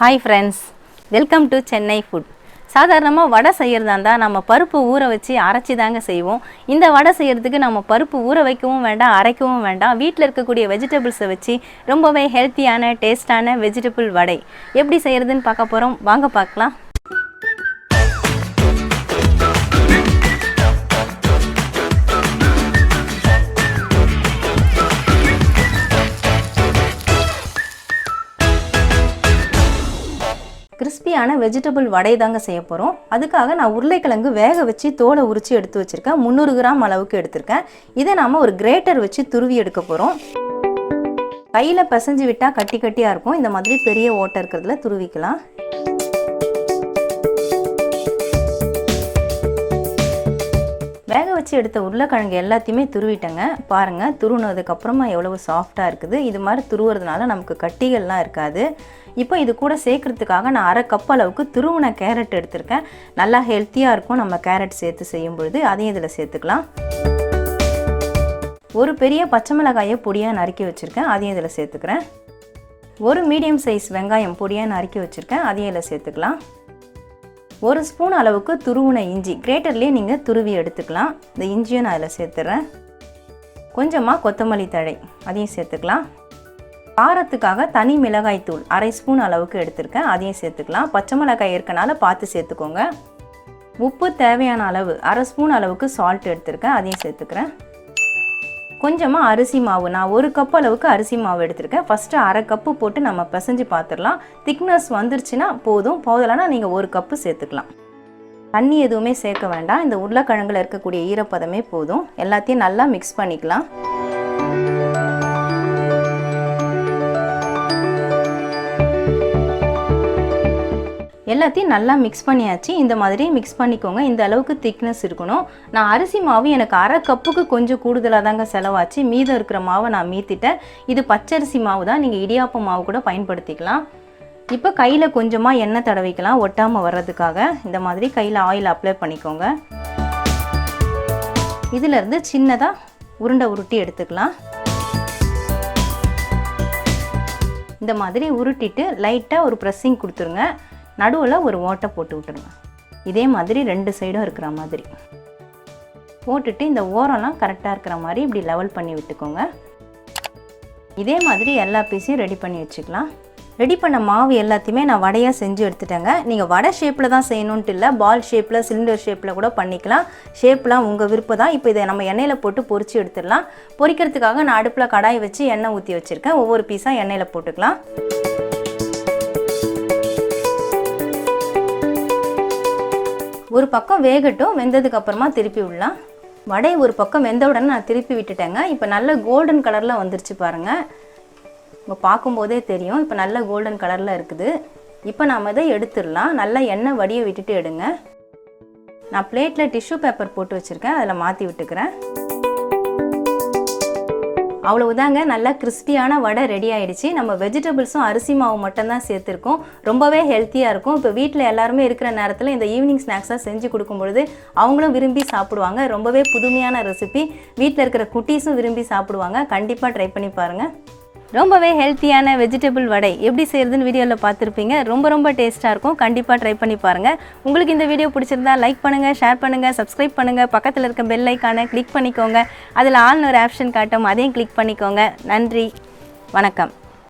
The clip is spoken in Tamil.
Hi friends, welcome to Chennai food. சாதாரணமாக வடை செய்கிறதா இருந்தால் நம்ம பருப்பு ஊற வச்சு அரைச்சி தாங்க செய்வோம். இந்த வடை செய்கிறதுக்கு நம்ம பருப்பு ஊற வைக்கவும் வேண்டாம், அரைக்கவும் வேண்டாம். வீட்டில் இருக்கக்கூடிய வெஜிடபிள்ஸை வச்சு ரொம்பவே ஹெல்த்தியான டேஸ்டான வெஜிடபிள் வடை எப்படி செய்கிறதுன்னு பார்க்க போகிறோம். வாங்க பார்க்கலாம். கிறிஸ்பியான வெஜிடபிள் வடை தாங்க செய்ய போகிறோம். அதுக்காக நான் உருளைக்கிழங்கு வேக வச்சு தோலை உரித்து எடுத்து வச்சுருக்கேன். 300 கிராம் அளவுக்கு எடுத்திருக்கேன். இதை நாம் ஒரு கிரேட்டர் வச்சு துருவி எடுக்க போகிறோம். கையில் பிசைஞ்சு விட்டால் கட்டி கட்டியாக இருக்கும். இந்த மாதிரி பெரிய ஓட்டை இருக்கிறதுல துருவிக்கலாம். வேக வச்சு எடுத்த உருளைக்கிழங்கு எல்லாத்தையுமே துருவிட்டேங்க. பாருங்கள், துருவினதுக்கப்புறமா எவ்வளவு சாஃப்டாக இருக்குது. இது மாதிரி துருவுறதுனால நமக்கு கட்டிகள்லாம் இருக்காது. இப்போ இது கூட சேர்க்குறதுக்காக நான் 1/2 கப் அளவுக்கு துருவின கேரட் எடுத்திருக்கேன். நல்லா ஹெல்த்தியாக இருக்கும் நம்ம கேரட் சேர்த்து செய்யும் பொழுது. அதையும் இதில் சேர்த்துக்கலாம். ஒரு பெரிய பச்சை மிளகாயை பொடியாக நறுக்கி வச்சுருக்கேன். அதையும் இதில் சேர்த்துக்கிறேன். ஒரு மீடியம் சைஸ் வெங்காயம் பொடியாக நறுக்கி வச்சுருக்கேன். அதையும் இதில் சேர்த்துக்கலாம். 1 ஸ்பூன் அளவுக்கு துருவின இஞ்சி கிரேட்டர்லேயே நீங்கள் துருவி எடுத்துக்கலாம். இந்த இஞ்சியும் நான் அதில் சேர்த்துறேன். கொஞ்சமாக கொத்தமல்லி தழை அதையும் சேர்த்துக்கலாம். காரத்துக்காக தனி மிளகாய் தூள் 1/2 ஸ்பூன் அளவுக்கு எடுத்திருக்கேன். அதையும் சேர்த்துக்கலாம். பச்சை மிளகாய் இருக்கனால பார்த்து சேர்த்துக்கோங்க. உப்பு தேவையான அளவு 1/2 ஸ்பூன் அளவுக்கு சால்ட் எடுத்திருக்கேன். அதையும் சேர்த்துக்கிறேன். கொஞ்சமாக அரிசி மாவு, நான் 1 கப் அளவுக்கு அரிசி மாவு எடுத்திருக்கேன். ஃபஸ்ட்டு 1/2 கப்பு போட்டு நம்ம பிசைஞ்சு பார்த்துடலாம். திக்னஸ் வந்துருச்சுன்னா போதலைன்னா நீங்கள் 1 கப்பு சேர்த்துக்கலாம். தண்ணி எதுவுமே சேர்க்க வேண்டாம். இந்த உருளைக்கிழங்குல இருக்கக்கூடிய ஈரப்பதமே போதும். எல்லாத்தையும் நல்லா மிக்ஸ் பண்ணிக்கலாம். எல்லாத்தையும் நல்லா மிக்ஸ் பண்ணியாச்சு. இந்த மாதிரி மிக்ஸ் பண்ணிக்கோங்க. இந்த அளவுக்கு திக்னஸ் இருக்கணும். நான் அரிசி மாவு எனக்கு 1/2 கப்புக்கு கொஞ்சம் கூடுதலாக தாங்க செலவாச்சு. மீதம் இருக்கிற மாவை நான் மீத்திட்டேன். இது பச்சரிசி மாவு தான். நீங்கள் இடியாப்ப மாவு கூட பயன்படுத்திக்கலாம். இப்போ கையில் கொஞ்சமாக எண்ணெய் தடவிக்கலாம் ஒட்டாமல் வர்றதுக்காக. இந்த மாதிரி கையில் ஆயில் அப்ளை பண்ணிக்கோங்க. இதிலேருந்து சின்னதாக உருண்டை உருட்டி எடுத்துக்கலாம். இந்த மாதிரி உருட்டிட்டு லைட்டாக ஒரு ப்ரெஸ்ஸிங் கொடுத்துருங்க. நடுவில் ஒரு ஓட்டை போட்டு விட்டுருங்க. இதே மாதிரி 2 சைடும் இருக்கிற மாதிரி போட்டுட்டு இந்த ஓரம்லாம் கரெக்டாக இருக்கிற மாதிரி இப்படி லெவல் பண்ணி விட்டுக்கோங்க. இதே மாதிரி எல்லா பீஸையும் ரெடி பண்ணி வச்சுக்கலாம். ரெடி பண்ண மாவு எல்லாத்தையுமே நான் வடையாக செஞ்சு எடுத்துட்டேங்க. நீங்கள் வடை ஷேப்பில் தான் செய்யணுன்ட்டு இல்லை, பால் ஷேப்பில் சிலிண்டர் ஷேப்பில் கூட பண்ணிக்கலாம். ஷேப்லாம் உங்கள் விருப்பம் தான். இப்போ இதை நம்ம எண்ணெயில் போட்டு பொரிச்சு எடுத்துடலாம். பொரிக்கிறதுக்காக நான் அடுப்பில் கடாய் வச்சு எண்ணெய் ஊற்றி வச்சுருக்கேன். ஒவ்வொரு பீஸாக எண்ணெயில் போட்டுக்கலாம். ஒரு பக்கம் வேகட்டும். வெந்ததுக்கு அப்புறமா திருப்பி விடலாம். வடை ஒரு பக்கம் வெந்த உடனே நான் திருப்பி விட்டுட்டேங்க. இப்போ நல்ல கோல்டன் கலரில் வந்துருச்சு பாருங்கள். இப்போ பார்க்கும்போதே தெரியும். இப்போ நல்ல கோல்டன் கலரில் இருக்குது. இப்போ நாம் இதை எடுத்துடலாம். நல்லா எண்ணெய் வடியை விட்டுட்டு எடுங்க. நான் பிளேட்டில் டிஷ்யூ பேப்பர் போட்டு வச்சுருக்கேன். அதில் மாற்றி விட்டுக்கிறேன். அவ்வளவுதாங்க, நல்லா கிறிஸ்பியான வடை ரெடி ஆகிடுச்சு. நம்ம வெஜிடபிள்ஸும் அரிசி மாவு மட்டும்தான் சேர்த்துருக்கோம். ரொம்பவே ஹெல்த்தியாக இருக்கும். இப்போ வீட்டில் எல்லாருமே இருக்கிற நேரத்தில் இந்த ஈவினிங் ஸ்நாக்ஸாக செஞ்சு கொடுக்கும்பொழுது அவங்களும் விரும்பி சாப்பிடுவாங்க. ரொம்பவே புதுமையான ரெசிபி. வீட்டில் இருக்கிற குட்டீஸும் விரும்பி சாப்பிடுவாங்க. கண்டிப்பாக ட்ரை பண்ணி பாருங்கள். ரொம்பவே ஹெல்த்தியான வெஜிடபிள் வடை எப்படி செய்கிறதுன்னு வீடியோவில் பார்த்துருப்பீங்க. ரொம்ப டேஸ்ட்டாக இருக்கும். கண்டிப்பாக ட்ரை பண்ணி பாருங்கள். உங்களுக்கு இந்த வீடியோ பிடிச்சிருந்தா லைக் பண்ணுங்கள், ஷேர் பண்ணுங்கள், சப்ஸ்கிரைப் பண்ணுங்கள். பக்கத்தில் இருக்க பெல் ஐக்கானை கிளிக் பண்ணிக்கோங்க. அதில் ஆல்னு ஒரு ஆப்ஷன் காட்டும், அதையும் கிளிக் பண்ணிக்கோங்க. நன்றி, வணக்கம்.